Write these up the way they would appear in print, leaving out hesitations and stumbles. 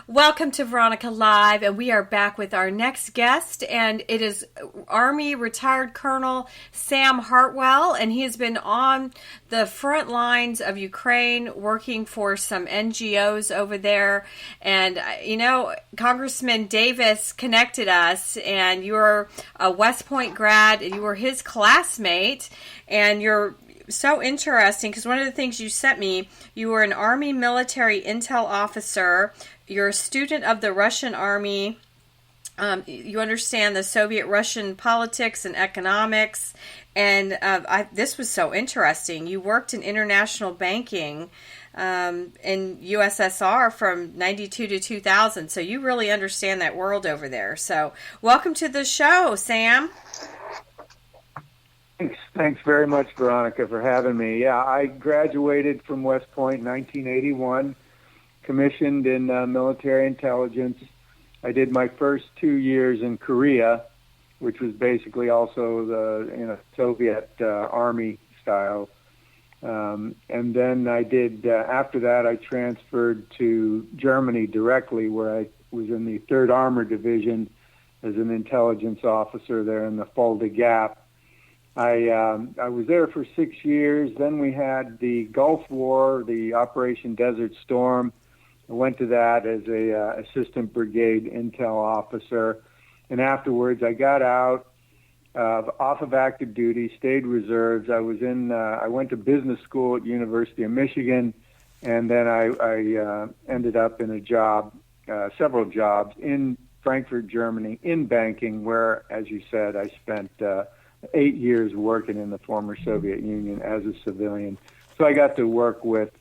Welcome to Veronica Live, and we are back with our next guest, and it is Army Retired Colonel Sam Hartwell, and he has been on the front lines of Ukraine working for some NGOs over there. And, Congressman Davis connected us, and you're a West Point grad, and you were his classmate, and you're so interesting because one of the things you sent me, you were an Army military intel officer. You're a student of the Russian Army. You understand the Soviet Russian politics and economics. And this was so interesting. You worked in international banking in USSR from 92 to 2000. So you really understand that world over there. So welcome to the show, Sam. Thanks very much, Veronica, for having me. Yeah, I graduated from West Point in 1981. Commissioned in military intelligence. I did my first 2 years in Korea, which was basically also the Soviet Army style. And then I did, after that, I transferred to Germany directly, where I was in the 3rd Armored Division as an intelligence officer there in the Fulda Gap. I was there for 6 years. Then we had the Gulf War, the Operation Desert Storm. I went to that as a assistant brigade intel officer, and afterwards I got out off of active duty, stayed reserves. I went to business school at University of Michigan, and then I ended up in a job, several jobs in Frankfurt, Germany, in banking, where, as you said, I spent 8 years working in the former Soviet Union as a civilian. So I got to work with,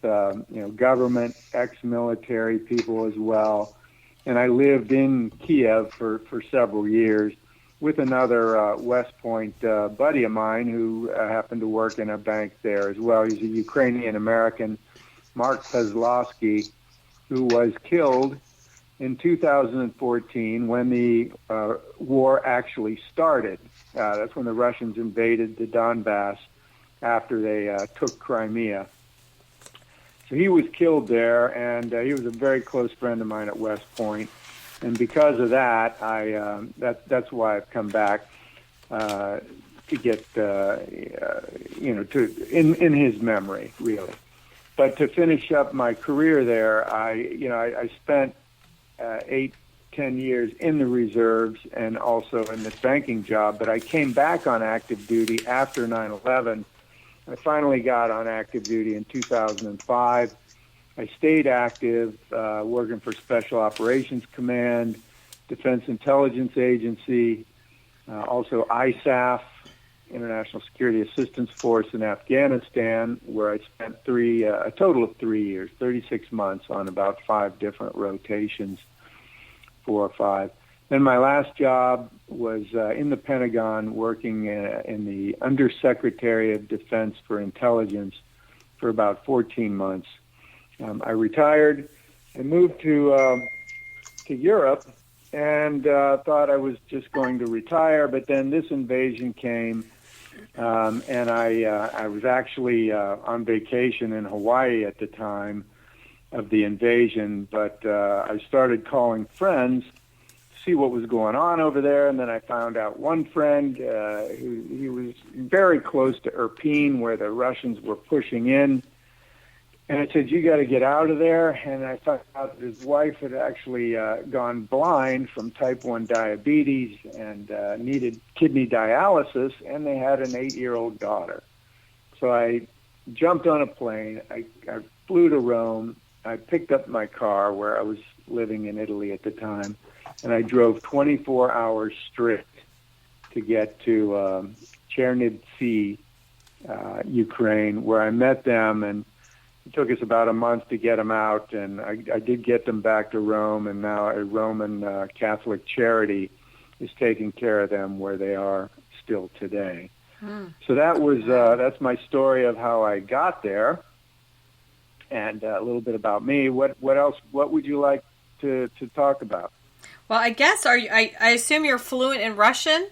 government, ex-military people as well. And I lived in Kiev for several years with another West Point buddy of mine who happened to work in a bank there as well. He's a Ukrainian American, Mark Kozlovsky, who was killed in 2014 when the war actually started. That's when the Russians invaded the Donbass after they took Crimea. So he was killed there, and he was a very close friend of mine at West Point. And because of that, that's why I've come back to get, in his memory, really. But to finish up my career there, I spent 8-10 years in the reserves and also in this banking job. But I came back on active duty after 9/11. I finally got on active duty in 2005. I stayed active, working for Special Operations Command, Defense Intelligence Agency, also ISAF, International Security Assistance Force in Afghanistan, where I spent a total of 3 years, 36 months on about 5 different rotations, 4 or 5. Then my last job was in the Pentagon, working in the Undersecretary of Defense for Intelligence for about 14 months. I retired and moved to Europe and thought I was just going to retire, but then this invasion came, and I was actually on vacation in Hawaii at the time of the invasion, but I started calling friends see what was going on over there, and then I found out one friend he was very close to Irpin, where the Russians were pushing in, and I said, "You got to get out of there." And I found out that his wife had actually gone blind from type 1 diabetes and needed kidney dialysis, and they had an 8-year-old daughter. So I jumped on a plane. I flew to Rome. I picked up my car, where I was living in Italy at the time, and I drove 24 hours straight to get to Chernivtsi, Ukraine, where I met them, and it took us about a month to get them out, and I did get them back to Rome, and now a Roman Catholic charity is taking care of them where they are still today. So that's my story of how I got there, and a little bit about me. What else? What would you like to talk about? Well, I guess I assume you're fluent in Russian?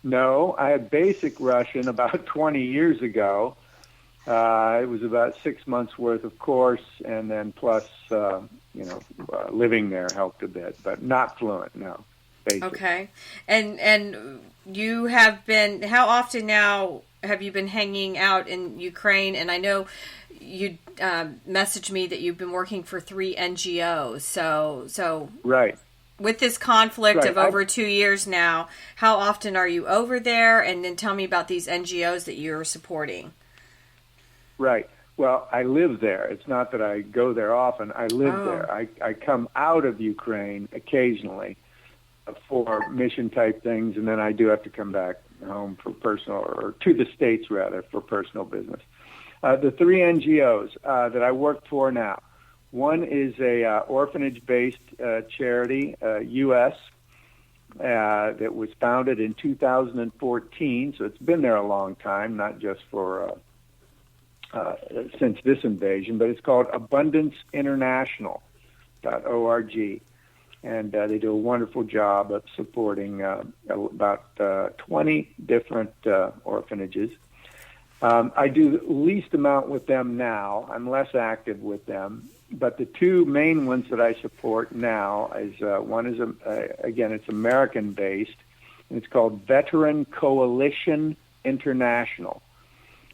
No, I had basic Russian about 20 years ago, It was about 6 months worth of course, and then plus, living there helped a bit, but not fluent, no. Basic. Okay. And you have been, how often now have you been hanging out in Ukraine? And I know you messaged me that you've been working for 3 NGOs. So right. With this conflict of over 2 years now, how often are you over there? And then tell me about these NGOs that you're supporting. Right. Well, I live there. It's not that I go there often. I live there. I come out of Ukraine occasionally for mission-type things, and then I do have to come back home for personal, or to the States, rather, for personal business. The 3 NGOs that I work for now, one is a orphanage-based charity, U.S., that was founded in 2014, so it's been there a long time, not just for since this invasion, but it's called AbundanceInternational.org, and they do a wonderful job of supporting about 20 different orphanages. I do the least amount with them now. I'm less active with them, but the 2 main ones that I support now is one is again, it's American-based, and it's called Veteran Coalition International.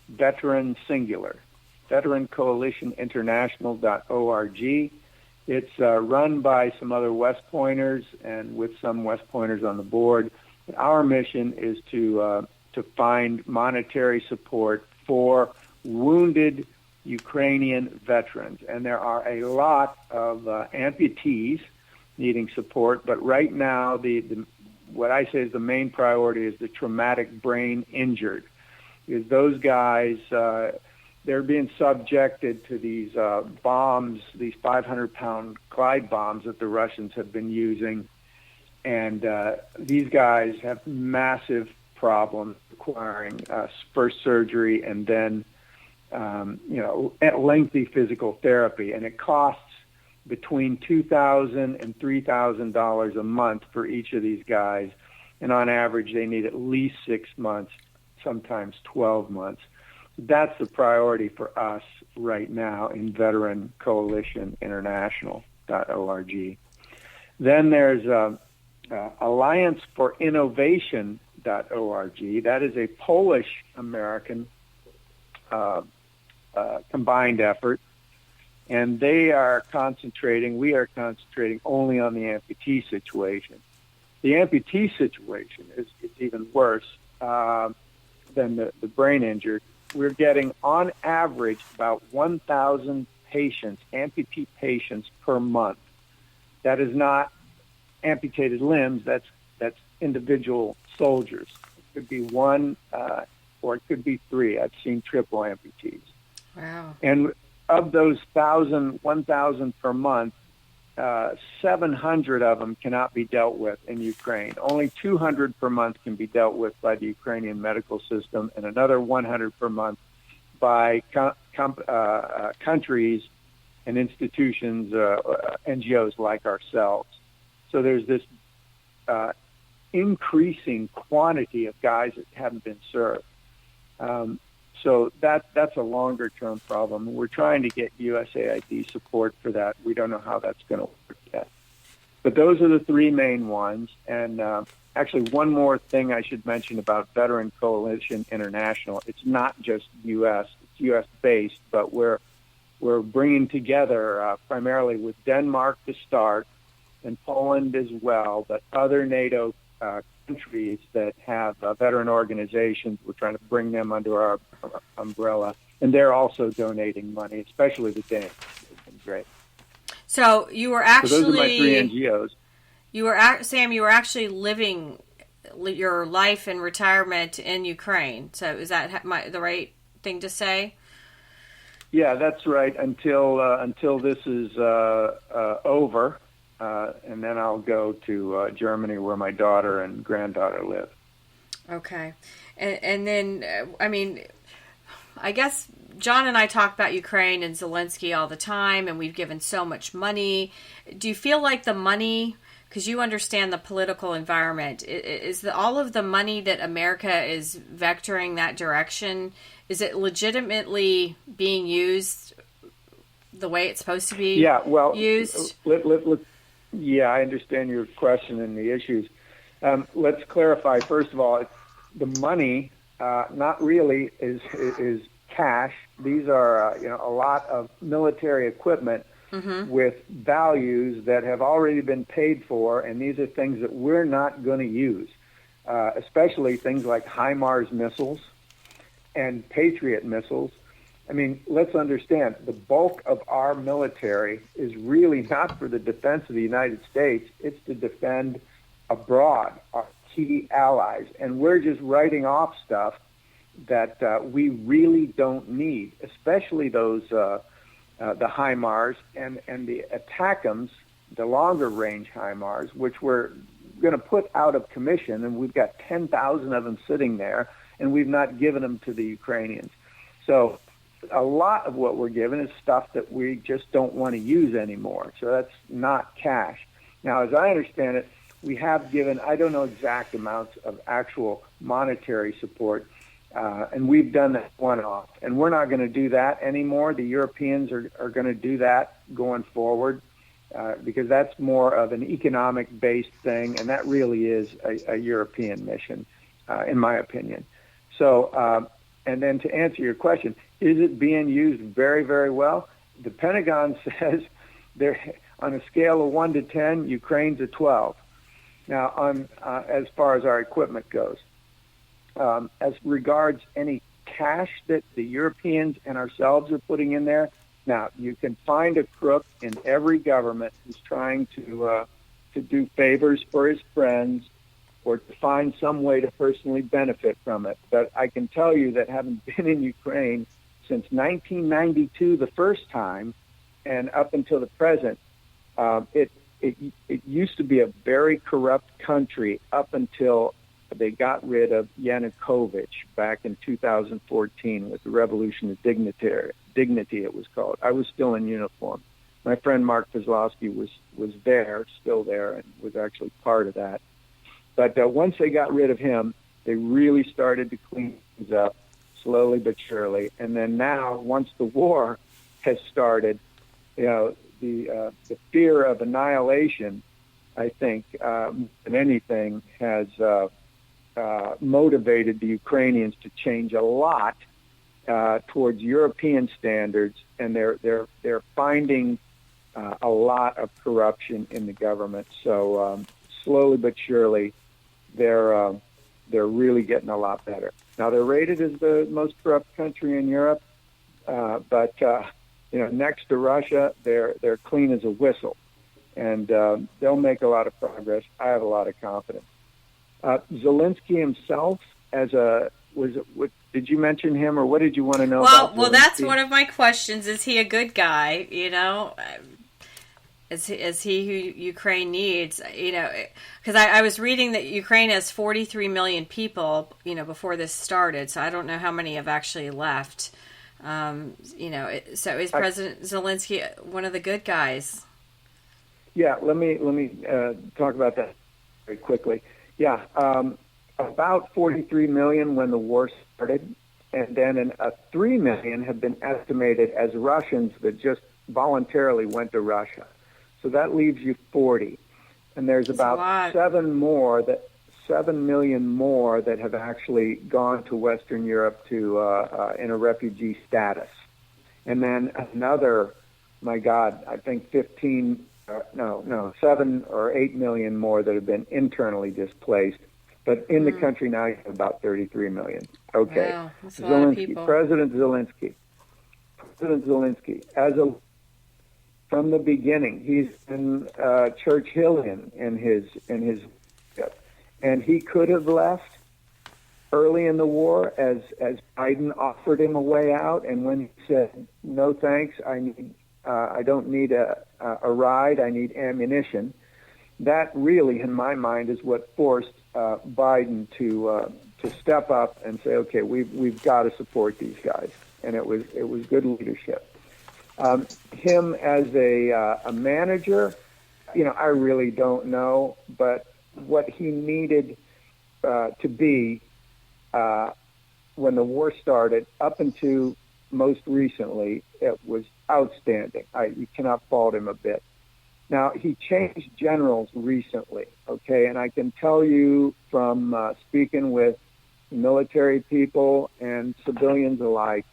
Veteran singular, veterancoalitioninternational.org. It's run by some other West Pointers and with some West Pointers on the board. Our mission is to find monetary support for wounded Ukrainian veterans. And there are a lot of amputees needing support, but right now what I say is the main priority is the traumatic brain injured. Because those guys, they're being subjected to these bombs, these 500-pound Clyde bombs that the Russians have been using. And these guys have massive problems requiring first surgery and then, lengthy physical therapy. And it costs between $2,000 and $3,000 a month for each of these guys. And on average, they need at least 6 months, sometimes 12 months. That's the priority for us right now in Veteran Coalition International.org. Then there's Alliance for Innovation.org. That is a Polish-American combined effort, and we are concentrating only on the amputee situation. The amputee situation is even worse than the brain injured. We're getting, on average, about 1,000 patients, amputee patients per month. That is not amputated limbs. That's individual soldiers. It could be 1 or it could be 3. I've seen triple amputees. Wow. And of those 1,000 per month, 700 of them cannot be dealt with in Ukraine. Only 200 per month can be dealt with by the Ukrainian medical system, and another 100 per month by countries and institutions, NGOs like ourselves. So there's this increasing quantity of guys that haven't been served. So that's a longer-term problem. We're trying to get USAID support for that. We don't know how that's going to work yet. But those are the 3 main ones. And actually, one more thing I should mention about Veteran Coalition International. It's not just U.S. It's U.S.-based, but we're bringing together primarily with Denmark to start and Poland as well, but other NATO countries that have veteran organizations. We're trying to bring them under our umbrella, and they're also donating money, especially the Danes. It's been great. So you were actually... So those are my 3 NGOs. Sam, you were actually living your life in retirement in Ukraine. So is that the right thing to say? Yeah, that's right. Until this is over. And then I'll go to Germany, where my daughter and granddaughter live. Okay. And then, I guess John and I talk about Ukraine and Zelenskyy all the time, and we've given so much money. Do you feel like the money, because you understand the political environment, is all of the money that America is vectoring that direction, is it legitimately being used the way it's supposed to be used? Yeah, I understand your question and the issues. Let's clarify. First of all, the money not really is cash. These are a lot of military equipment with values that have already been paid for, and these are things that we're not going to use, especially things like HIMARS missiles and Patriot missiles. I mean, let's understand, the bulk of our military is really not for the defense of the United States. It's to defend abroad, our key allies. And we're just writing off stuff that we really don't need, especially those the HIMARS and the ATACMS, the longer-range HIMARS, which we're going to put out of commission, and we've got 10,000 of them sitting there, and we've not given them to the Ukrainians. So a lot of what we're given is stuff that we just don't want to use anymore. So that's not cash. Now, as I understand it, we have given, I don't know exact amounts of actual monetary support, and we've done that one-off. And we're not going to do that anymore. The Europeans are going to do that going forward because that's more of an economic-based thing, and that really is a European mission, in my opinion. So, and then to answer your question, is it being used very, very well? The Pentagon says they're on a scale of 1 to 10, Ukraine's a 12. Now, on as far as our equipment goes, as regards any cash that the Europeans and ourselves are putting in there, now you can find a crook in every government who's trying to do favors for his friends or to find some way to personally benefit from it. But I can tell you that having been in Ukraine since 1992 the first time and up until the present, it used to be a very corrupt country up until they got rid of Yanukovych back in 2014 with the Revolution of Dignity, it was called. I was still in uniform. My friend Mark Kozlowski was there, still there, and was actually part of that. But once they got rid of him, they really started to clean things up slowly but surely. And then now, once the war has started, the fear of annihilation, I think, than anything, has motivated the Ukrainians to change a lot towards European standards, and they're finding a lot of corruption in the government. So slowly but surely, they're really getting a lot better. Now they're rated as the most corrupt country in Europe, but next to Russia, they're clean as a whistle, and they'll make a lot of progress. I have a lot of confidence. Zelenskyy himself, did you mention him, or what did you want to know about Zelenskyy? Well, that's one of my questions. Is he a good guy? Is he who Ukraine needs? Because I was reading that Ukraine has 43 million people, before this started. So I don't know how many have actually left. So is President Zelenskyy one of the good guys? Yeah, let me talk about that very quickly. Yeah, about 43 million when the war started, and then 3 million have been estimated as Russians that just voluntarily went to Russia. So that leaves you 40, and there's about 7 million more that have actually gone to Western Europe to in a refugee status, and then another, my God, I think 7 or 8 million more that have been internally displaced. But in the country now, you have about 33 million. Okay, wow, that's a lot of people. President Zelenskyy, from the beginning, he's been Churchillian in his, and he could have left early in the war as Biden offered him a way out, and when he said no thanks, I don't need a ride, I need ammunition. That really, in my mind, is what forced Biden to step up and say, okay, we've got to support these guys, and it was good leadership. Him as a manager, I really don't know, but what he needed to be when the war started up until most recently, it was outstanding. You cannot fault him a bit. Now, he changed generals recently, okay, and I can tell you from speaking with military people and civilians alike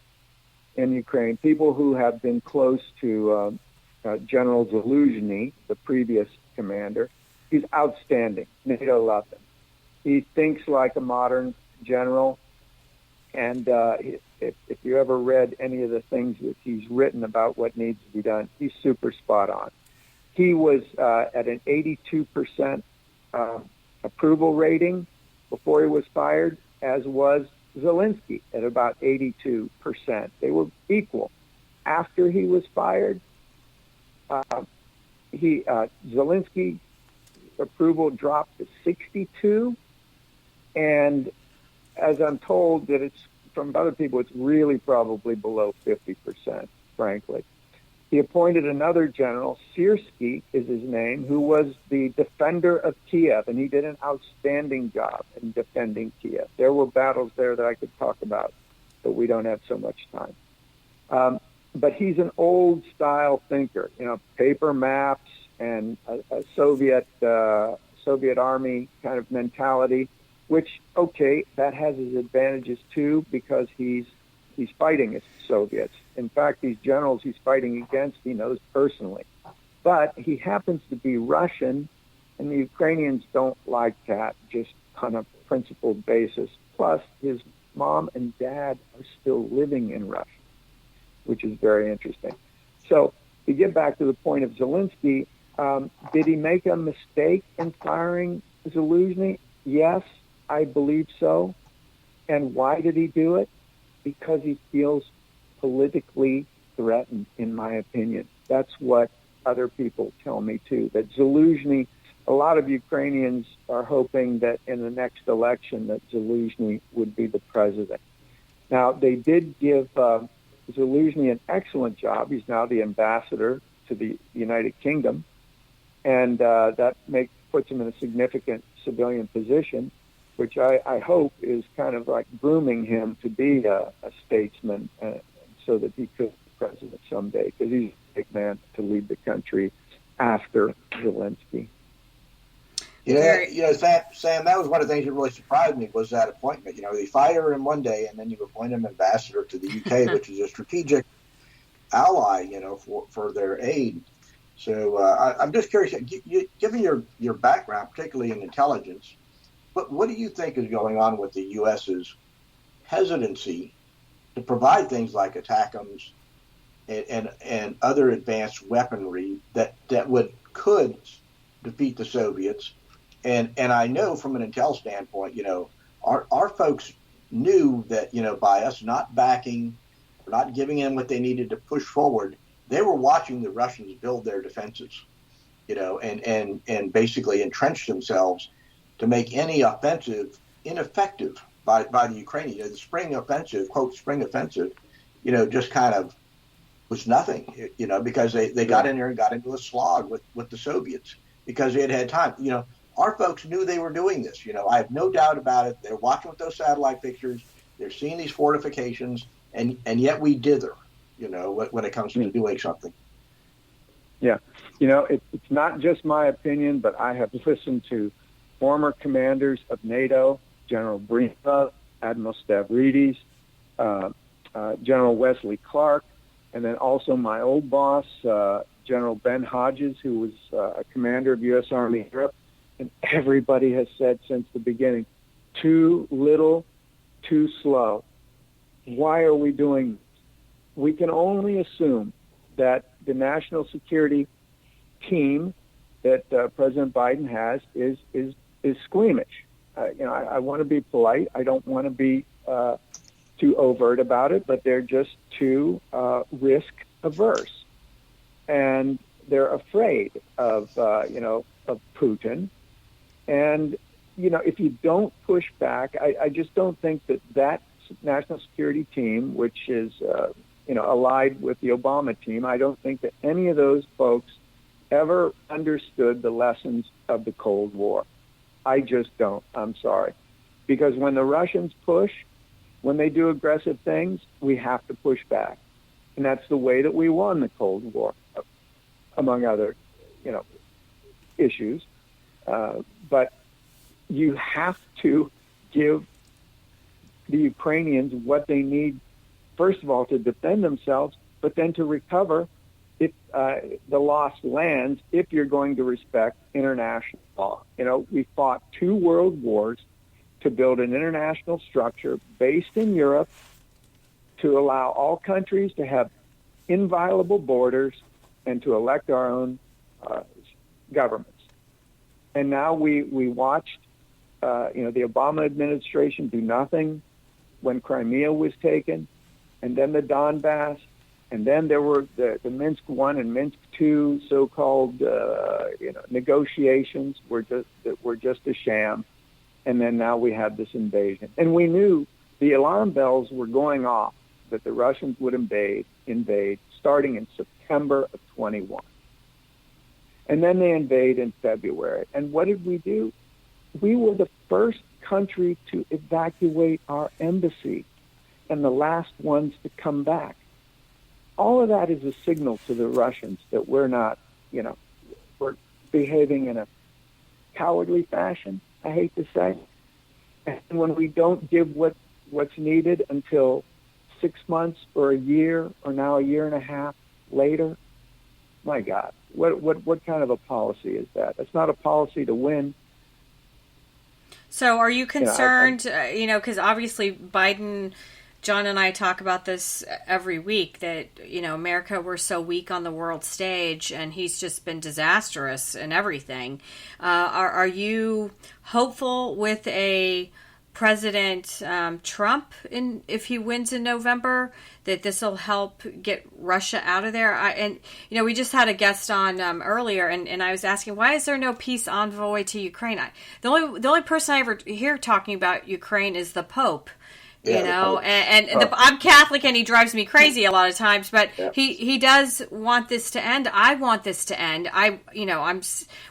in Ukraine, people who have been close to General Zelenskyy, the previous commander, he's outstanding. NATO loves him. He thinks like a modern general, and if you ever read any of the things that he's written about what needs to be done, he's super spot on. He was at an 82% approval rating before he was fired, as was Zelenskyy at about 82%. They were equal. After he was fired, Zelenskyy approval dropped to 62, and as I'm told that it's from other people, it's really probably below 50%, frankly. He appointed another general, Syrskyi is his name, who was the defender of Kiev, and he did an outstanding job in defending Kiev. There were battles there that I could talk about, but we don't have so much time. But he's an old-style thinker, paper maps and a Soviet army kind of mentality, which, okay, that has its advantages too, because he's fighting as Soviets. In fact, these generals he's fighting against, he knows personally. But he happens to be Russian, and the Ukrainians don't like that just on a principled basis. Plus, his mom and dad are still living in Russia, which is very interesting. So to get back to the point of Zelenskyy, did he make a mistake in firing Zelenskyy? Yes, I believe so. And why did he do it? Because he feels politically threatened, in my opinion. That's what other people tell me too, that Zelenskyy, a lot of Ukrainians are hoping that in the next election that Zelenskyy would be the president. Now, they did give Zelenskyy an excellent job. He's now the ambassador to the United Kingdom, and that puts him in a significant civilian position, which I hope is kind of like grooming him to be a statesman so that he could be president someday, because he's a big man to lead the country after Zelenskyy. Sam, that was one of the things that really surprised me was that appointment. They fire him one day, and then you appoint him ambassador to the UK, which is a strategic ally, for their aid. So I'm just curious, given your background, particularly in intelligence, what do you think is going on with the U.S.'s hesitancy to provide things like ATACMS and other advanced weaponry that could defeat the Soviets? And I know from an intel standpoint, our folks knew that, by us not backing, not giving in what they needed to push forward, they were watching the Russians build their defenses, and basically entrench themselves to make any offensive ineffective by the Ukrainians. The spring offensive, quote, spring offensive, just kind of was nothing, because they got in there and got into a slog with the Soviets because they had time. Our folks knew they were doing this. I have no doubt about it. They're watching with those satellite pictures. They're seeing these fortifications, and yet we dither, when it comes to doing something. Yeah. It's not just my opinion, but I have listened to former commanders of NATO, General Brinkov, Admiral Stavridis, General Wesley Clark, and then also my old boss, General Ben Hodges, who was a commander of U.S. Army Europe. And everybody has said since the beginning, too little, too slow. Why are we doing this? We can only assume that the national security team that President Biden has is squeamish. I want to be polite. I don't want to be too overt about it, but they're just too risk averse, and they're afraid of Putin. And if you don't push back, I just don't think that national security team, which is allied with the Obama team, I don't think that any of those folks ever understood the lessons of the Cold War. I just don't. I'm sorry. Because when the Russians push, When they do aggressive things, we have to push back. And that's the way that we won the Cold War, among other, issues. But you have to give the Ukrainians what they need, first of all, to defend themselves, but then to recover if the lost lands, if you're going to respect international law. We fought 2 world wars to build an international structure based in Europe to allow all countries to have inviolable borders and to elect our own governments. And now we watched, the Obama administration do nothing when Crimea was taken, and then the Donbass, and then there were the Minsk I and Minsk II so-called, negotiations that were just a sham. And then now we have this invasion. And we knew the alarm bells were going off that the Russians would invade starting in September of 21. And then they invade in February. And what did we do? We were the first country to evacuate our embassy and the last ones to come back. All of that is a signal to the Russians that we're not, we're behaving in a cowardly fashion, I hate to say. And when we don't give what's needed until 6 months or a year or now a year and a half later, my God, what kind of a policy is that? It's not a policy to win. So are you concerned, because obviously Biden, John and I talk about this every week, that, America, we're so weak on the world stage, and he's just been disastrous in everything. Are you hopeful with a President Trump, if he wins in November, that this will help get Russia out of there? We just had a guest on earlier, and I was asking, why is there no peace envoy to Ukraine? The only person I ever hear talking about Ukraine is the Pope. I'm Catholic, and he drives me crazy a lot of times, but he does want this to end. I want this to end.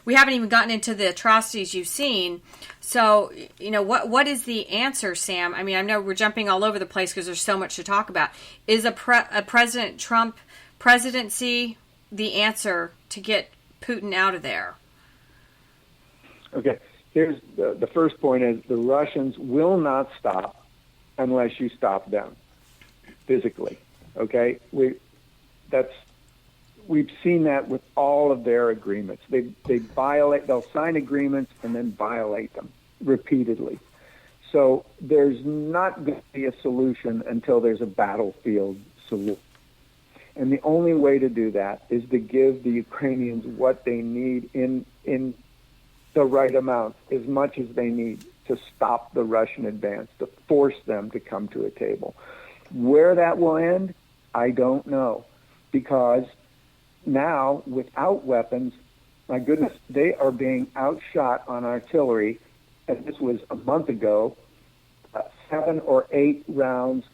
We haven't even gotten into the atrocities you've seen. So, what is the answer, Sam? I mean, I know we're jumping all over the place because there's so much to talk about. Is a President Trump presidency the answer to get Putin out of there? Okay. Here's the first point is the Russians will not stop unless you stop them physically. Okay, we've seen that with all of their agreements. They'll sign agreements and then violate them repeatedly. So there's not going to be a solution until there's a battlefield solution. And the only way to do that is to give the Ukrainians what they need in the right amount, as much as they need to stop the Russian advance, to force them to come to a table. Where that will end, I don't know, because now, without weapons, my goodness, they are being outshot on artillery, and this was a month ago, 7 or 8 rounds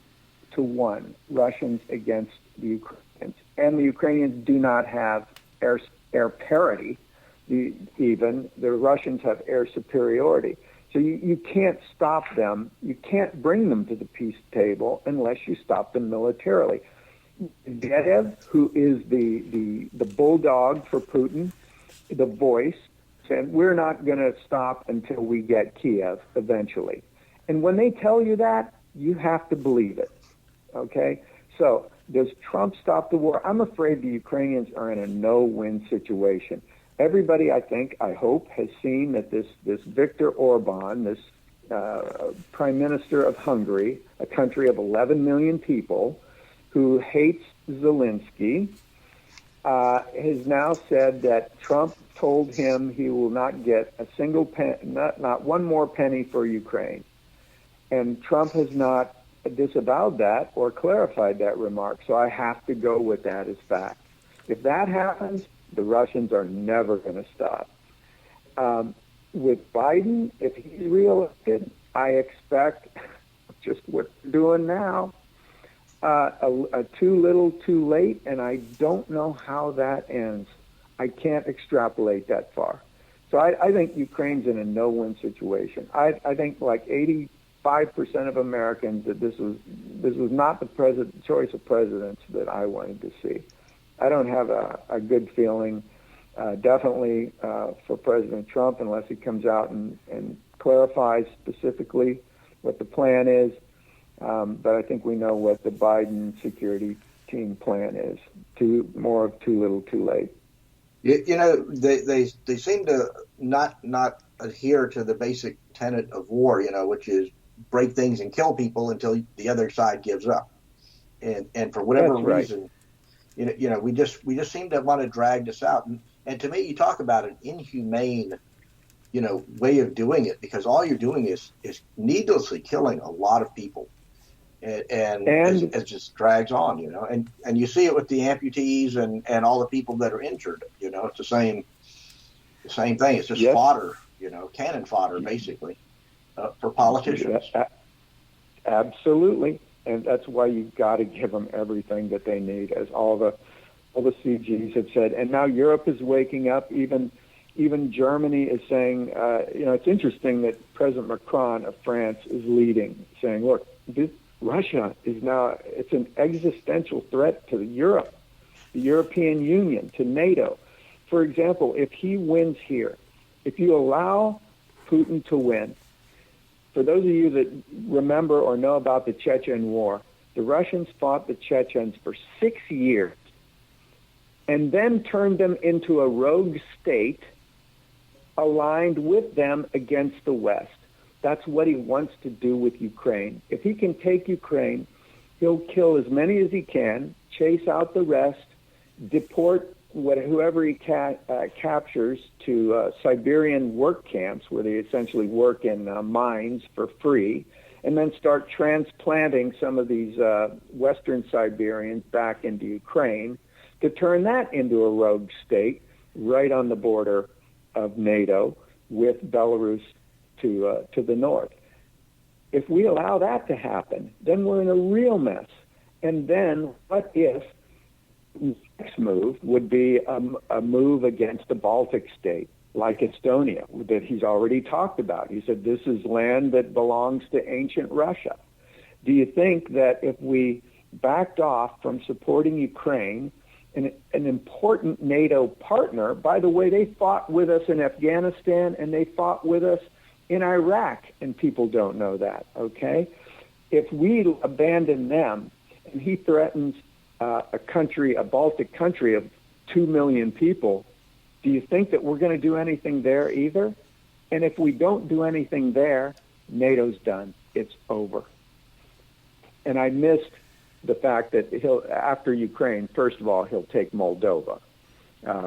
to 1, Russians against the Ukrainians. And the Ukrainians do not have air parity, even. The Russians have air superiority. So you can't stop them. You can't bring them to the peace table unless you stop them militarily. Medvedev, who is the bulldog for Putin, the voice, said, we're not going to stop until we get Kiev eventually. And when they tell you that, you have to believe it. Okay? So does Trump stop the war? I'm afraid the Ukrainians are in a no-win situation. Everybody, I hope, has seen that this Viktor Orban, this prime minister of Hungary, a country of 11 million people, who hates Zelenskyy, has now said that Trump told him he will not get a single penny, not one more penny for Ukraine. And Trump has not disavowed that or clarified that remark, so I have to go with that as fact. If that happens, the Russians are never going to stop. With Biden, if he's reelected, I expect just what we're doing now, a too little, too late, and I don't know how that ends. I can't extrapolate that far. So I think Ukraine's in a no-win situation. I think like 80 5% of Americans that this was not the choice of presidents that I wanted to see. I don't have a good feeling, definitely for President Trump, unless he comes out and clarifies specifically what the plan is. But I think we know what the Biden security team plan is. More of too little, too late. They seem to not adhere to the basic tenet of war, which is break things and kill people until the other side gives up. And for whatever reason, we just seem to want to drag this out. And to me, you talk about an inhumane, way of doing it, because all you're doing is needlessly killing a lot of people. And it just drags on, and you see it with the amputees and all the people that are injured. It's the same thing. It's just fodder, cannon fodder, basically, for politicians. Absolutely, and that's why you've got to give them everything that they need, as all the CGs have said. And now Europe is waking up. Even Germany is saying, it's interesting that President Macron of France is leading, saying, look, Russia is now, it's an existential threat to Europe, the European Union, to NATO. For example, if he wins here, if you allow Putin to win, for those of you that remember or know about the Chechen War, the Russians fought the Chechens for 6 years and then turned them into a rogue state aligned with them against the West. That's what he wants to do with Ukraine. If he can take Ukraine, he'll kill as many as he can, chase out the rest, deport whoever he captures to Siberian work camps where they essentially work in mines for free, and then start transplanting some of these Western Siberians back into Ukraine to turn that into a rogue state right on the border of NATO with Belarus to the north. If we allow that to happen, then we're in a real mess. And then what if the next move would be a move against the Baltic state, like Estonia, that he's already talked about? He said this is land that belongs to ancient Russia. Do you think that if we backed off from supporting Ukraine, an important NATO partner, by the way, they fought with us in Afghanistan and they fought with us in Iraq, and people don't know that, okay? If we abandon them, and he threatens a Baltic country of 2 million people, do you think that we're going to do anything there either? And if we don't do anything there, NATO's done. It's over. And I missed the fact that after Ukraine, first of all, he'll take Moldova,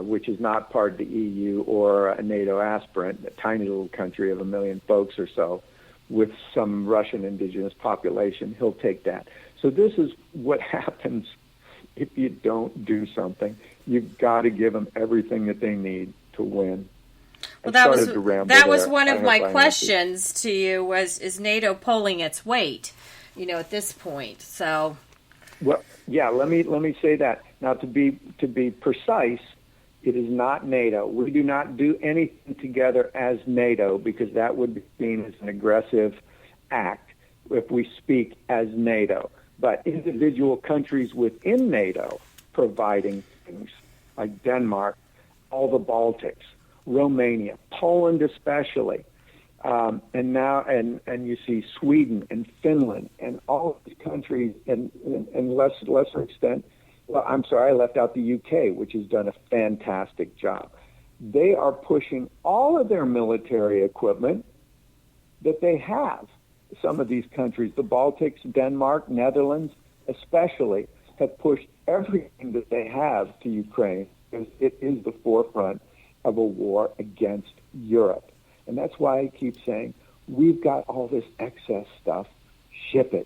which is not part of the EU or a NATO aspirant, a tiny little country of 1 million folks or so with some Russian indigenous population. He'll take that. So this is what happens if you don't do something. You've got to give them everything that they need to win. Well, that was one of my questions to you was, is NATO pulling its weight, at this point? So... Well, yeah, let me say that. Now, to be precise, it is not NATO. We do not do anything together as NATO because that would be seen as an aggressive act if we speak as NATO. But individual countries within NATO providing things like Denmark, all the Baltics, Romania, Poland especially, and now and you see Sweden and Finland and all of these countries and lesser extent. Well, I'm sorry, I left out the UK, which has done a fantastic job. They are pushing all of their military equipment that they have. Some of these countries, the Baltics, Denmark, Netherlands especially, have pushed everything that they have to Ukraine because it is the forefront of a war against Europe. And that's why I keep saying, we've got all this excess stuff, ship it.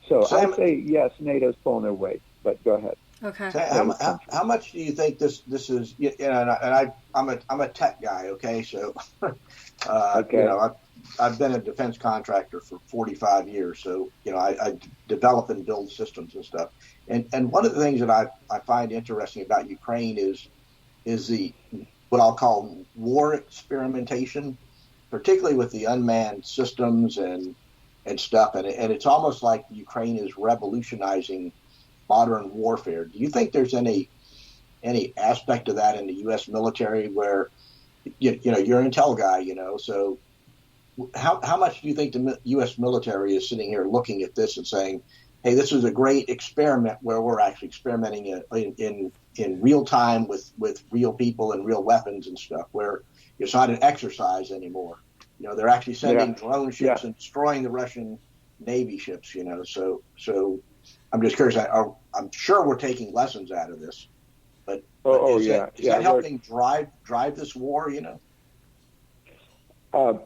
So Sam, I say, yes, NATO's pulling their weight, but go ahead. Okay. Sam, how much do you think this is, and I'm a tech guy, okay? So, okay. I've been a defense contractor for 45 years, so, I develop and build systems and stuff. And one of the things that I find interesting about Ukraine is the what I'll call war experimentation. particularly with the unmanned systems and stuff. And it's almost like Ukraine is revolutionizing modern warfare. Do you think there's any aspect of that in the U.S. military where, you're an intel guy, so how much do you think the U.S. military is sitting here looking at this and saying, hey, this is a great experiment where we're actually experimenting in real time with real people and real weapons and stuff, where it's not an exercise anymore. They're actually sending drone ships and destroying the Russian Navy ships, So I'm just curious. I'm sure we're taking lessons out of this, but is that helping drive this war? We're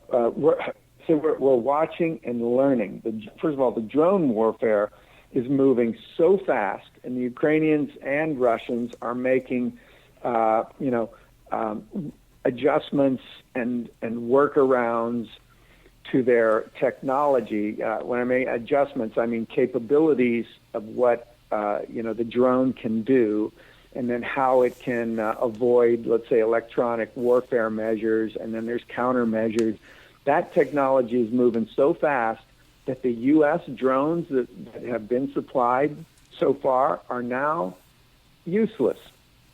watching and learning. First of all, the drone warfare is moving so fast, and the Ukrainians and Russians are making, adjustments and workarounds to their technology. When I mean adjustments, I mean capabilities of what the drone can do, and then how it can avoid, let's say, electronic warfare measures, and then there's countermeasures. That technology is moving so fast that the U.S. drones that have been supplied so far are now useless.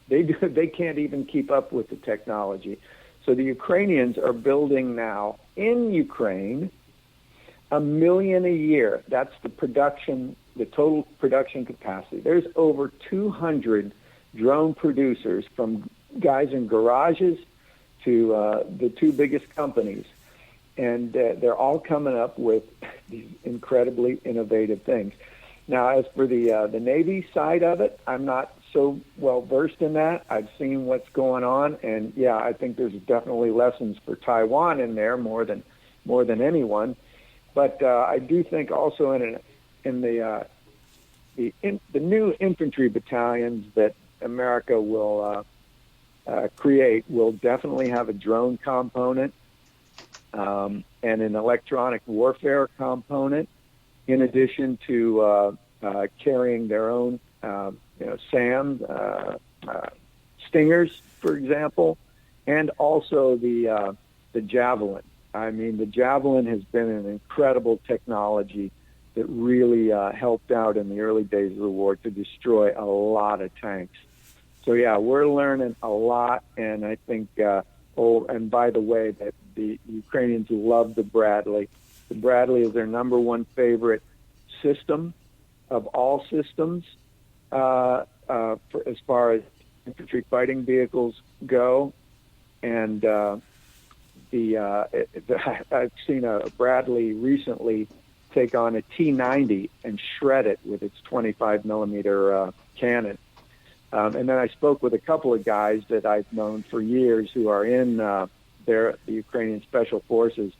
They can't even keep up with the technology. So the Ukrainians are building now in Ukraine 1 million a year. That's the total production capacity. There's over 200 drone producers, from guys in garages to the two biggest companies. And they're all coming up with these incredibly innovative things. Now, as for the Navy side of it, I'm not so well versed in that. I've seen what's going on, and I think there's definitely lessons for Taiwan in there more than anyone. But I do think also in the new infantry battalions that America will create will definitely have a drone component. And an electronic warfare component, in addition to carrying their own, SAM Stingers, for example, and also the Javelin. I mean, the Javelin has been an incredible technology that really helped out in the early days of the war to destroy a lot of tanks. So we're learning a lot, and I think. And by the way, that the Ukrainians love the Bradley. The Bradley is their number one favorite system of all systems as far as infantry fighting vehicles go. And I've seen a Bradley recently take on a T-90 and shred it with its 25 millimeter cannon. And then I spoke with a couple of guys that I've known for years who are in the Ukrainian Special Forces.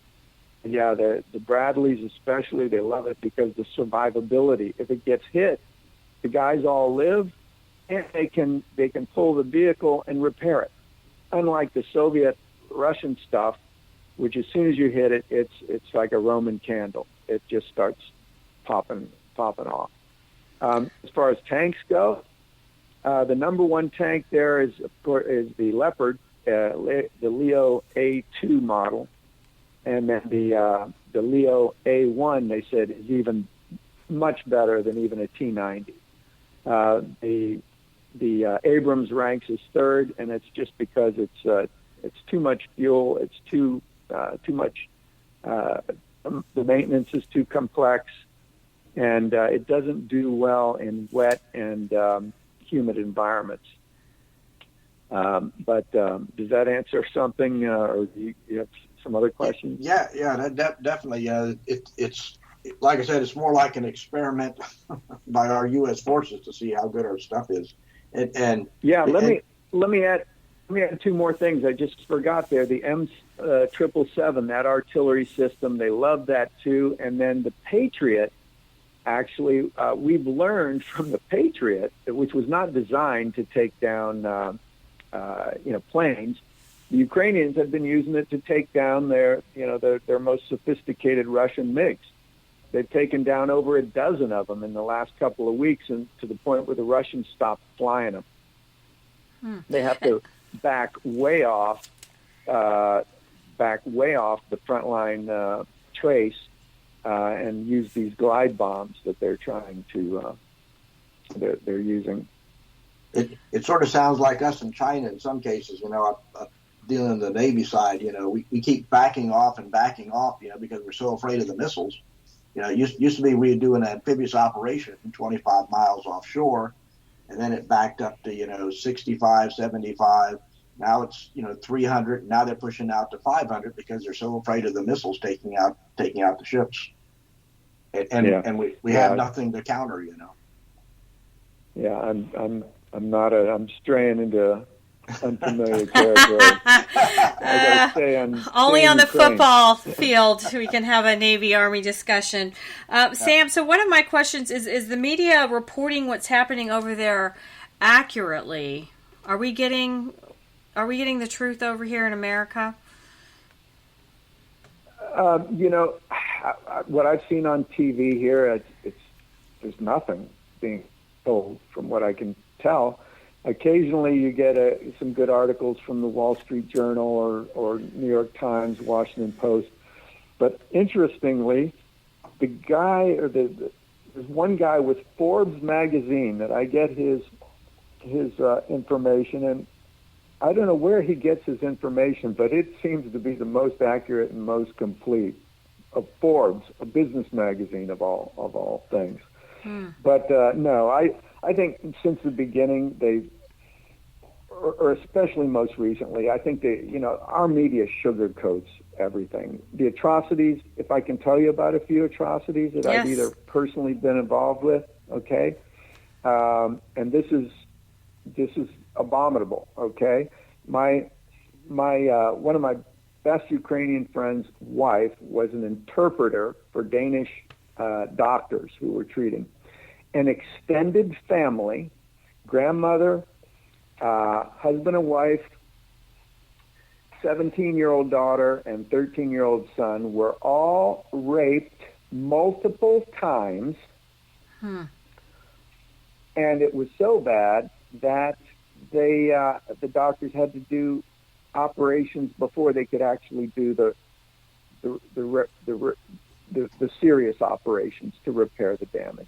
The Bradleys especially, they love it because the survivability. If it gets hit, the guys all live, and they can pull the vehicle and repair it. Unlike the Soviet Russian stuff, which as soon as you hit it, it's like a Roman candle. It just starts popping off. As far as tanks go, the number one tank there is, of course, the Leopard, the Leo A2 model, and then the Leo A1. They said is even much better than even a T-90. The Abrams ranks as third, and it's just because it's too much fuel. It's too much. The maintenance is too complex, and it doesn't do well in wet and humid environments. But does that answer something, or do you have some other questions? Yeah, definitely. It's like I said, it's more like an experiment by our U.S. forces to see how good our stuff is. Let me add two more things. I just forgot there. The M777, that artillery system, they love that too. And then the Patriot. Actually, we've learned from the Patriot, which was not designed to take down, planes. The Ukrainians have been using it to take down their most sophisticated Russian MiGs. They've taken down over a dozen of them in the last couple of weeks, and to the point where the Russians stopped flying them. They have to back way off, back way off the frontline trace and use these glide bombs that they're trying to they're using. It sort of sounds like us in China in some cases. Dealing in the Navy side, we keep backing off, because we're so afraid of the missiles. It used to be we'd do an amphibious operation 25 miles offshore, and then it backed up to 65, 75. Now it's 300. Now they're pushing out to 500 because they're so afraid of the missiles taking out the ships, and we have nothing to counter. Yeah, I'm straying into unfamiliar territory. I gotta say, only on the football field we can have a Navy-Army discussion. Sam, so one of my questions is the media reporting what's happening over there accurately? Are we getting the truth over here in America? What I've seen on TV here, there's nothing being told from what I can tell. Occasionally you get some good articles from the Wall Street Journal or New York Times, Washington Post. But interestingly, there's one guy with Forbes magazine that I get his information, and I don't know where he gets his information, but it seems to be the most accurate and most complete of Forbes, a business magazine of all things. But no, I think since the beginning, or especially most recently, I think our media sugarcoats everything. The atrocities, if I can tell you about a few atrocities that I've either personally been involved with, okay, and this is abominable, okay. My one of my best Ukrainian friends' wife was an interpreter for Danish doctors who were treating. An extended family, grandmother, husband and wife, 17-year-old daughter, and 13-year-old son were all raped multiple times. And it was so bad that the doctors had to do operations before they could actually do the serious operations to repair the damage.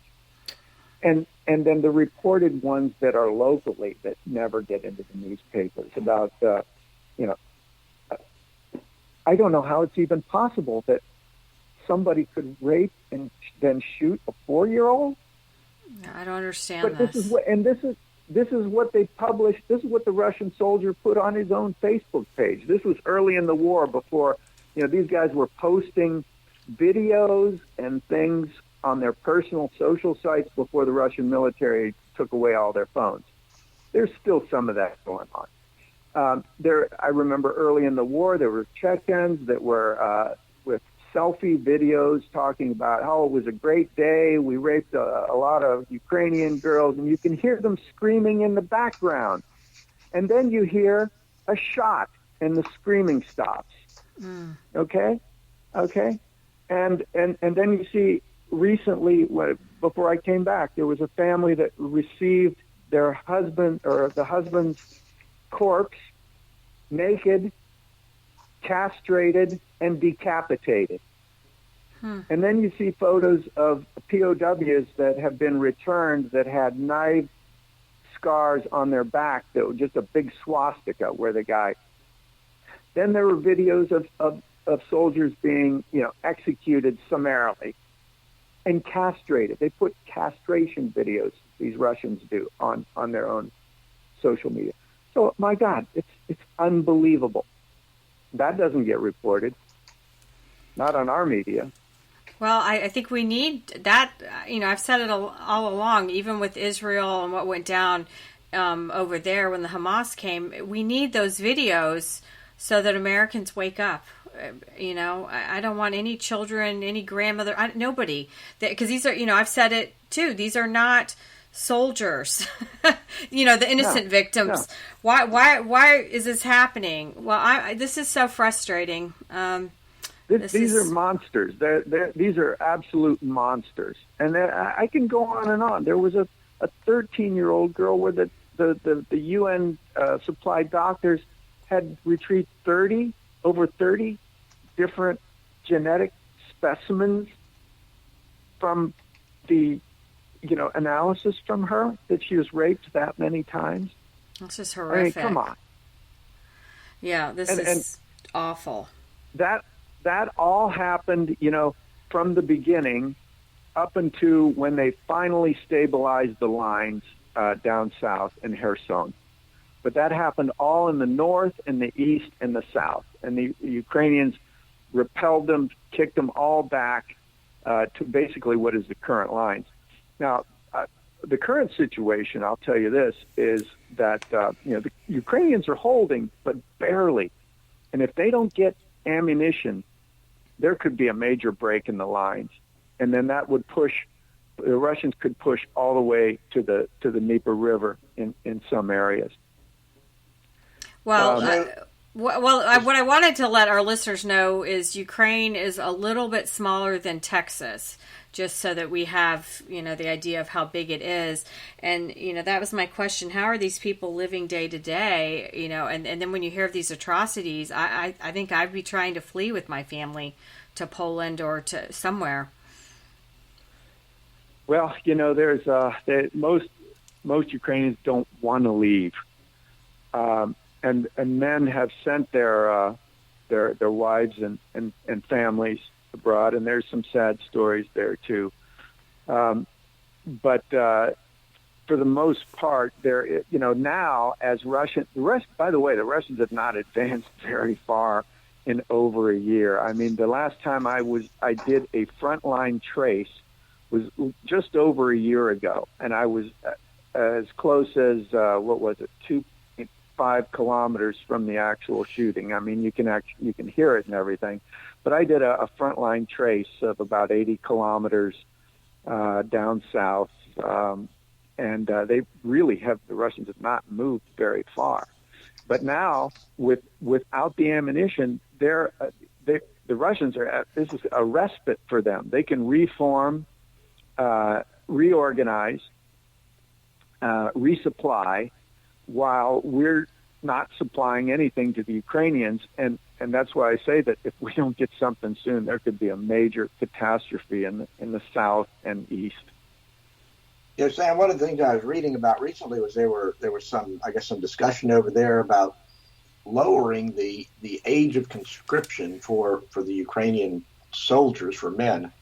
And then the reported ones that are locally that never get into the newspapers about, I don't know how it's even possible that somebody could rape and then shoot a 4-year-old. I don't understand but this. This is what they published. This is what the Russian soldier put on his own Facebook page. This was early in the war before, these guys were posting videos and things on their personal social sites before the Russian military took away all their phones. There's still some of that going on. I remember early in the war, there were Chechens that were with selfie videos talking about how it was a great day. We raped a lot of Ukrainian girls, and you can hear them screaming in the background. And then you hear a shot, and the screaming stops. Okay? And then you see recently, before I came back, there was a family that received their husband or the husband's corpse, naked, castrated, and decapitated. And then you see photos of POWs that have been returned that had knife scars on their back that were just a big swastika where the guy. Then there were videos of soldiers being, executed summarily and castrated. They put castration videos, these Russians do, on their own social media. So, my God, it's unbelievable. That doesn't get reported. Not on our media. Well, I think we need that. I've said it all along, even with Israel and what went down over there when the Hamas came. We need those videos so that Americans wake up. I don't want any children, any grandmother, nobody. Because these are, I've said it too. These are not soldiers. The innocent victims. No. Why is this happening? Well, this is so frustrating. These are monsters. These are absolute monsters. And I can go on and on. There was a 13-year-old girl where the UN supplied doctors had retrieved over 30 different genetic specimens from the, analysis from her that she was raped that many times? This is horrific. Come on. Yeah, this is awful. That all happened, from the beginning up until when they finally stabilized the lines down south in Kherson. But that happened all in the north and the east and the south. And the Ukrainians repelled them, kicked them all back to basically what is the current lines. Now, the current situation, I'll tell you this, is that, the Ukrainians are holding, but barely. And if they don't get ammunition, there could be a major break in the lines. And then that would the Russians could push all the way to the Dnieper River in some areas. Well, what I wanted to let our listeners know is Ukraine is a little bit smaller than Texas, just so that we have, the idea of how big it is. And, that was my question. How are these people living day to day? And then when you hear of these atrocities, I think I'd be trying to flee with my family to Poland or to somewhere. Well, there's most Ukrainians don't want to leave. And men have sent their wives and families abroad, and there's some sad stories there too. But for the most part, now as by the way, the Russians have not advanced very far in over a year. I mean, the last time I did a frontline trace was just over a year ago, and I was as close as 2.5 kilometers from the actual shooting. I mean, you can hear it and everything, but I did a frontline trace of about 80 kilometers down south, and the Russians have not moved very far. But now, without the ammunition, the Russians this is a respite for them. They can reform, reorganize, resupply, while we're not supplying anything to the Ukrainians. And that's why I say that if we don't get something soon, there could be a major catastrophe in the south and east. Yeah, Sam, one of the things I was reading about recently was there was some discussion over there about lowering the age of conscription for the Ukrainian soldiers, for men.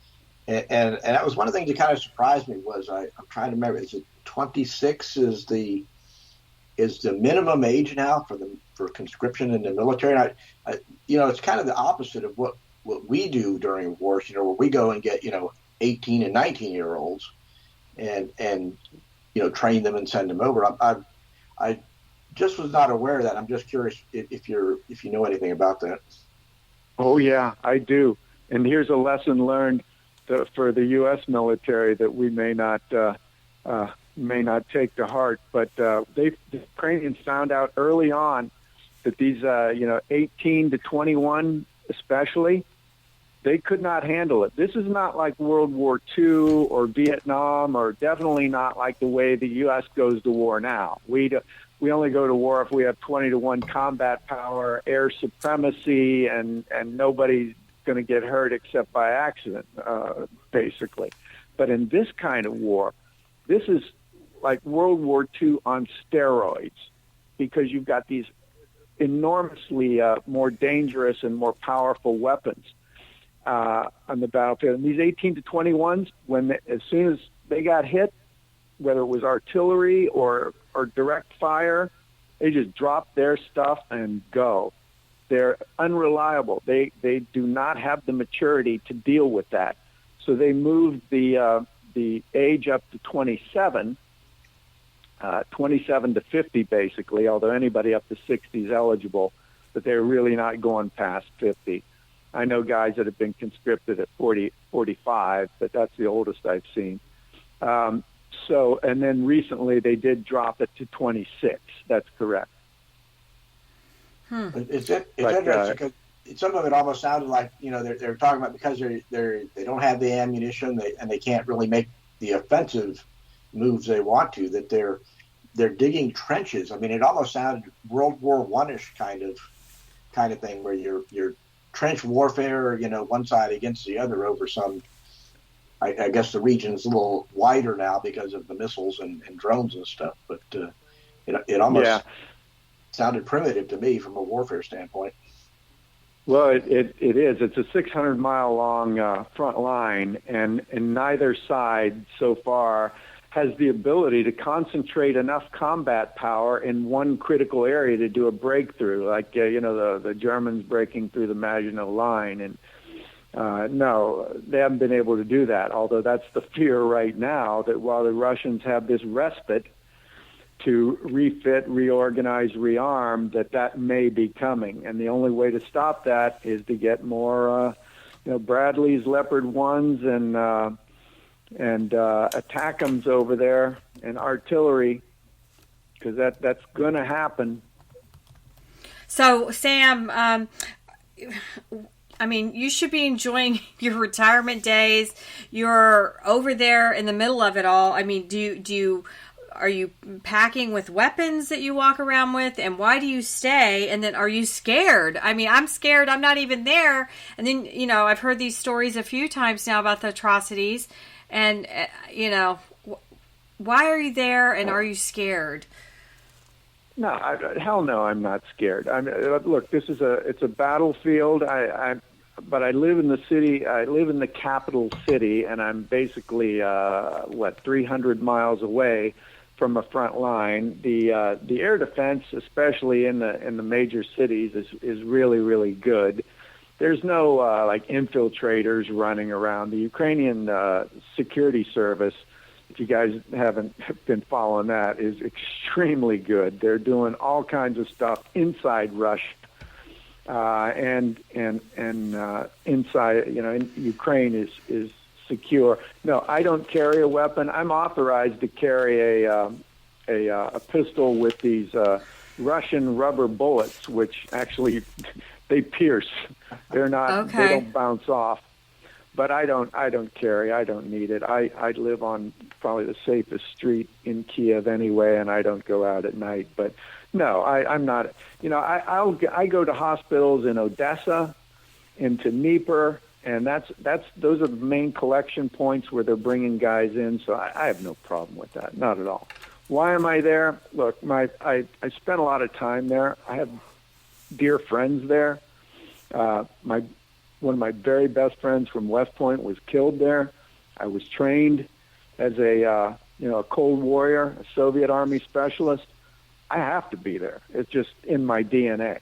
And that was one of the things that kind of surprised me. Was I'm trying to remember, is it 26 is the minimum age now for conscription in the military? And it's kind of the opposite of what we do during wars, where we go and get 18 and 19-year-olds and train them and send them over. I just was not aware of that. I'm just curious if you know anything about that. Oh yeah, I do. And here's a lesson learned for the U.S. military that we may not take to heart, but the Ukrainians found out early on that these 18 to 21 especially, they could not handle it. This is not like World War II or Vietnam, or definitely not like the way the U.S. goes to war now. We only go to war if we have 20-to-1 combat power, air supremacy, and nobody's going to get hurt except by accident, basically. But in this kind of war, this is like World War II on steroids, because you've got these enormously more dangerous and more powerful weapons on the battlefield. And these 18 to 21s, as soon as they got hit, whether it was artillery or direct fire, they just drop their stuff and go. They're unreliable. They do not have the maturity to deal with that. So they moved the age up to 27 to 50 basically, although anybody up to 60 is eligible, but they're really not going past 50. I know guys that have been conscripted at 40, 45, but that's the oldest I've seen. And then recently they did drop it to 26. That's correct. It's interesting because some of it almost sounded like they're talking about because they don't have the ammunition and they can't really make the offensive moves they want to, that they're digging trenches. I mean, it almost sounded World War I-ish kind of thing, where you're trench warfare, one side against the other over some. I guess the region's a little wider now because of the missiles and drones and stuff, but it almost sounded primitive to me from a warfare standpoint. Well, it is. It's a 600-mile long front line, and neither side so far has the ability to concentrate enough combat power in one critical area to do a breakthrough, like the Germans breaking through the Maginot Line, and no, they haven't been able to do that. Although that's the fear right now, that while the Russians have this respite to refit, reorganize, rearm, that may be coming. And the only way to stop that is to get more, Bradley's Leopard 1s and ATACMS over there and artillery, because that's going to happen. So, Sam, you should be enjoying your retirement days. You're over there in the middle of it all. Are you packing with weapons that you walk around with? And why do you stay? And then are you scared? I'm scared. I'm not even there. And then, I've heard these stories a few times now about the atrocities. And, why are you there? And are you scared? No, hell no, I'm not scared. Look, it's a battlefield. But I live in the city. I live in the capital city, and I'm basically 300 miles away from a front line. The air defense, especially in the major cities, is really, really good. There's no infiltrators running around. The Ukrainian security service, if you guys haven't been following that, is extremely good. They're doing all kinds of stuff inside Russia and inside. In Ukraine is secure. No, I don't carry a weapon. I'm authorized to carry a pistol with these Russian rubber bullets, which actually they pierce. They're not. Okay. They don't bounce off. But I don't carry. I don't need it. I live on probably the safest street in Kiev anyway, and I don't go out at night. But no, I'm not. I go to hospitals in Odessa, into Dnieper, and those are the main collection points where they're bringing guys in. So I have no problem with that, not at all. Why am I there? Look, I spent a lot of time there. I have dear friends there. One of my very best friends from West Point was killed there. I was trained as a Cold Warrior, a Soviet Army specialist. I have to be there. It's just in my DNA.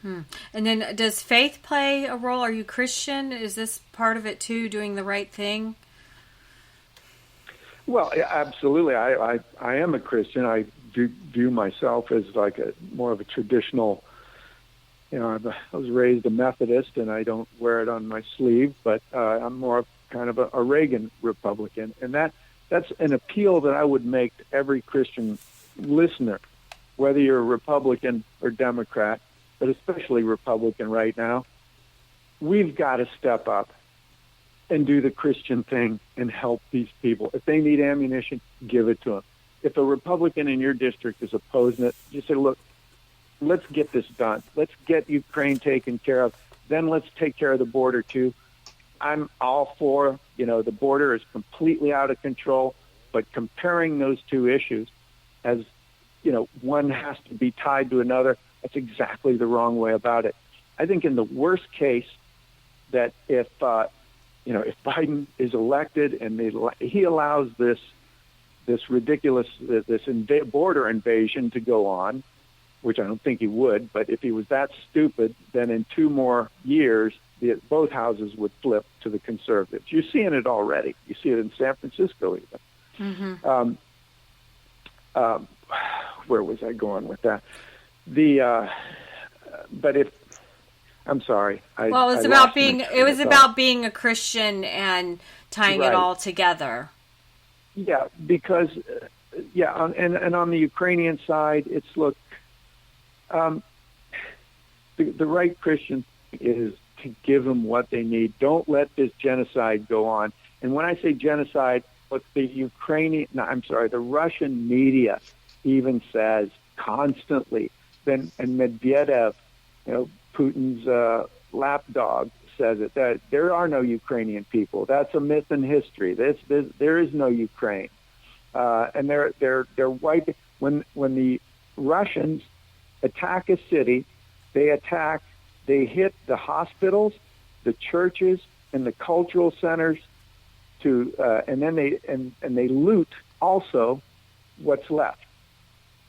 And then does faith play a role? Are you Christian? Is this part of it too, doing the right thing? Well, absolutely. I am a Christian. I view myself as more of a traditional. I was raised a Methodist, and I don't wear it on my sleeve, but I'm more of kind of a Reagan Republican. And that's an appeal that I would make to every Christian listener, whether you're a Republican or Democrat, but especially Republican right now. We've got to step up and do the Christian thing and help these people. If they need ammunition, give it to them. If a Republican in your district is opposing it, you say, look, let's get this done. Let's get Ukraine taken care of. Then let's take care of the border, too. I'm all for, the border is completely out of control, but comparing those two issues as, one has to be tied to another, that's exactly the wrong way about it. I think in the worst case that if Biden is elected and he allows this ridiculous, border invasion to go on, which I don't think he would, but if he was that stupid, then in 2 more years, both houses would flip to the conservatives. You're seeing it already. You see it in San Francisco even. Mm-hmm. Where was I going with that? I'm sorry. It was about being a Christian and tying it all together. Yeah, because and on the Ukrainian side, it's the right Christian is to give them what they need. Don't let this genocide go on. And when I say genocide, what the Russian media even says constantly, and Medvedev, Putin's lapdog says it, that there are no Ukrainian people. That's a myth in history. There is no Ukraine. And they're white. When the Russians attack a city, they hit the hospitals, the churches, and the cultural centers, and then they loot also what's left.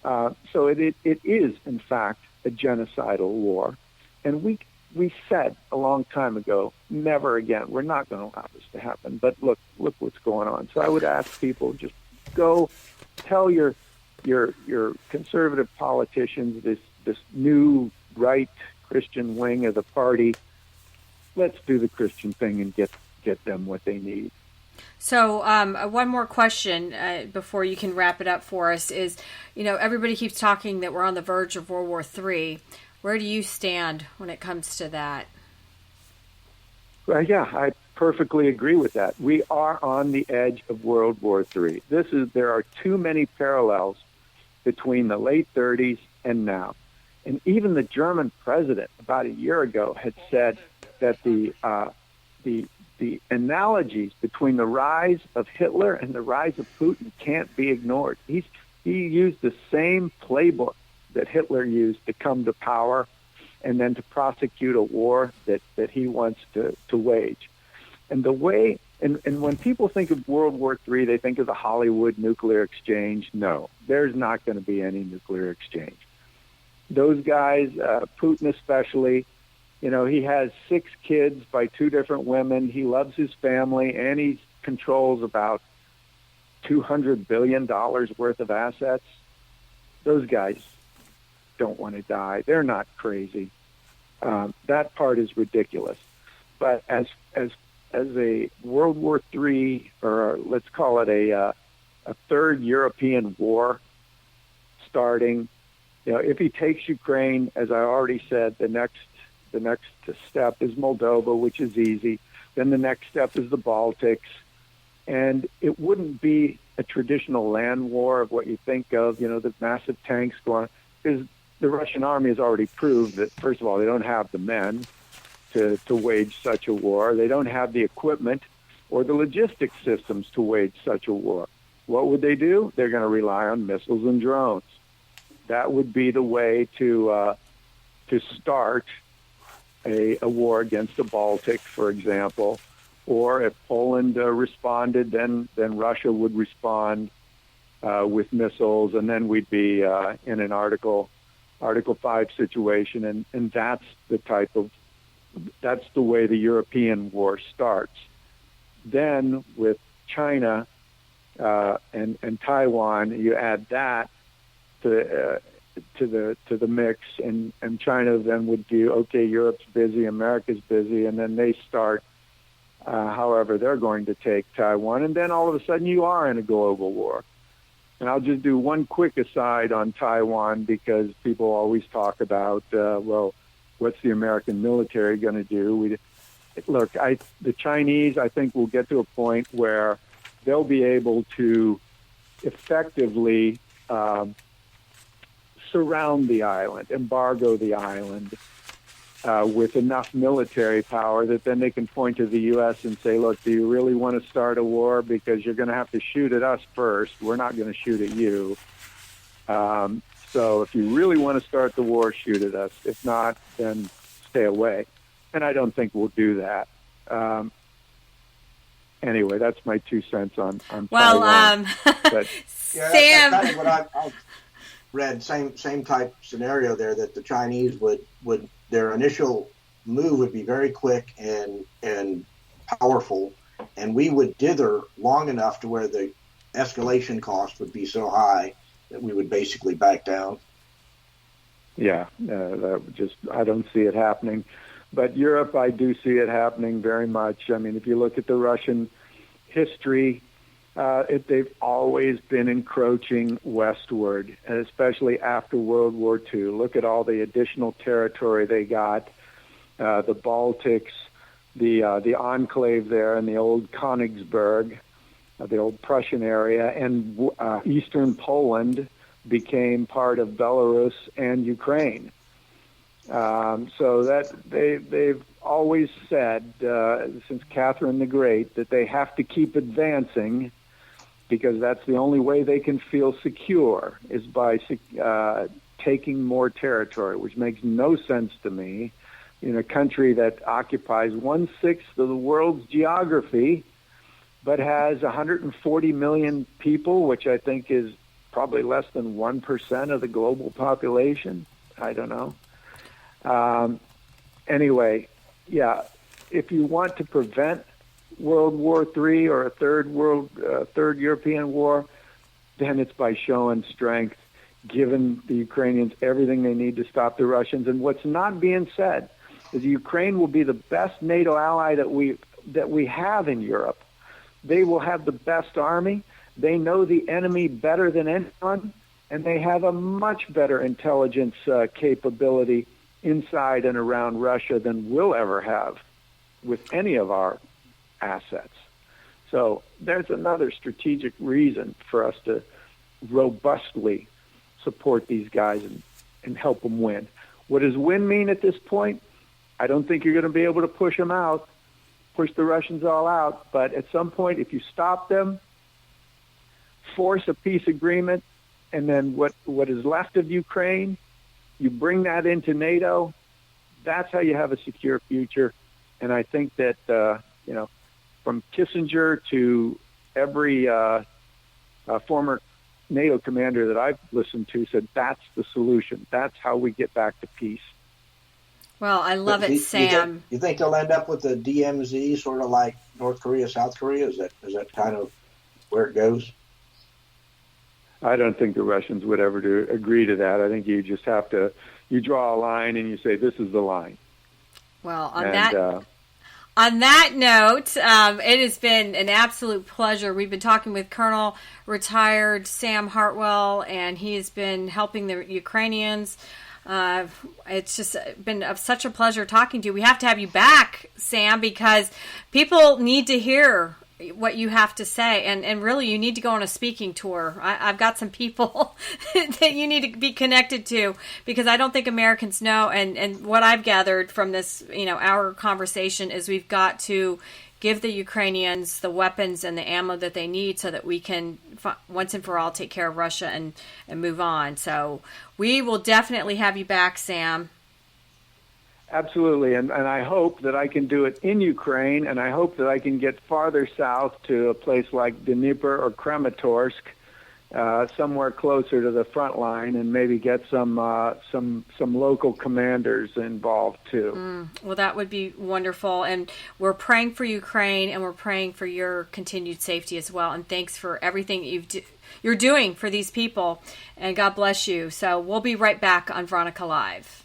So it is in fact a genocidal war, and we said a long time ago, never again. We're not going to allow this to happen. But look what's going on. So I would ask people, just go tell your conservative politicians, this new right Christian wing of the party, let's do the Christian thing and get them what they need. So one more question before you can wrap it up for us is, everybody keeps talking that we're on the verge of World War III. Where do you stand when it comes to that? Well, yeah, I perfectly agree with that. We are on the edge of World War III. There are too many parallels between the late 30s and now. And even the German president about a year ago had said that the analogies between the rise of Hitler and the rise of Putin can't be ignored. He used the same playbook that Hitler used to come to power and then to prosecute a war that he wants to wage. And the way, and when people think of World War III, they think of the Hollywood nuclear exchange. No, there's not going to be any nuclear exchange. Those guys, Putin especially, he has 6 kids by 2 different women. He loves his family, and he controls about $200 billion worth of assets. Those guys don't want to die. They're not crazy. That part is ridiculous. But as a World War III, or let's call it a third European war starting, if he takes Ukraine, as I already said, the next step is Moldova, which is easy. Then the next step is the Baltics. And it wouldn't be a traditional land war of what you think of, the massive tanks going, because the Russian army has already proved that, first of all, they don't have the men to wage such a war. They don't have the equipment or the logistics systems to wage such a war. What would they do? They're going to rely on missiles and drones. That would be the way to start a war against the Baltic, for example. Or if Poland responded, then Russia would respond with missiles, and then we'd be in an Article 5 situation, and that's the way the European war starts. Then with China and Taiwan, you add that to the mix, and China then would do, okay, Europe's busy, America's busy, and then they start however they're going to take Taiwan, and then all of a sudden you are in a global war. And I'll just do one quick aside on Taiwan, because people always talk about, what's the American military going to do? The Chinese, I think, will get to a point where they'll be able to effectively surround the island, embargo the island with enough military power that then they can point to the U.S. and say, look, do you really want to start a war? Because you're going to have to shoot at us first. We're not going to shoot at you. So if you really want to start the war, shoot at us. If not, then stay away. And I don't think we'll do that. Anyway, that's my 2 cents on Taiwan. But, Sam, that's kind of what I've read. Same type scenario there, that the Chinese would their initial move would be very quick and powerful, and we would dither long enough to where the escalation cost would be so high that we would basically back down. Yeah, I don't see it happening. But Europe, I do see it happening very much. I mean, if you look at the Russian history, they've always been encroaching westward, and especially after World War II. Look at all the additional territory they got, the Baltics, the enclave there in the old Königsberg, the old Prussian area, and eastern Poland became part of Belarus and Ukraine. So that they've always said, since Catherine the Great, that they have to keep advancing because that's the only way they can feel secure is by taking more territory, which makes no sense to me. In a country that occupies 1/6 of the world's geography, but has 140 million people, which I think is probably less than 1% of the global population. I don't know. Anyway, yeah, if you want to prevent World War III or a third European war, then it's by showing strength, giving the Ukrainians everything they need to stop the Russians. And what's not being said is Ukraine will be the best NATO ally that we have in Europe. They will have the best army. They know the enemy better than anyone, and they have a much better intelligence capability inside and around Russia than we'll ever have with any of our assets. So there's another strategic reason for us to robustly support these guys and help them win. What does win mean at this point? I don't think you're going to be able to push them out, push the Russians all out. But at some point, if you stop them, force a peace agreement, and then what is left of Ukraine, you bring that into NATO, that's how you have a secure future. And I think that, from Kissinger to every former NATO commander that I've listened to said that's the solution. That's how we get back to peace. Well, I love it, Sam. You think they'll end up with the DMZ, sort of like North Korea, South Korea? Is that kind of where it goes? I don't think the Russians would ever agree to that. I think you just have to, you draw a line and you say, this is the line. Well, on that note, it has been an absolute pleasure. We've been talking with Colonel Retired Sam Hartwell, and he has been helping the Ukrainians. It's just been such a pleasure talking to you. We have to have you back, Sam, because people need to hear what you have to say, and really you need to go on a speaking tour. I've got some people that you need to be connected to, because I don't think Americans know, and what I've gathered from this our conversation is we've got to give the Ukrainians the weapons and the ammo that they need so that we can once and for all take care of Russia and move on. So we will definitely have you back, Sam. Absolutely, and I hope that I can do it in Ukraine, and I hope that I can get farther south to a place like Dnipro or Kramatorsk, somewhere closer to the front line, and maybe get some local commanders involved too. Well, that would be wonderful, and we're praying for Ukraine, and we're praying for your continued safety as well. And thanks for everything you're doing for these people, and God bless you. So we'll be right back on Veronica Live.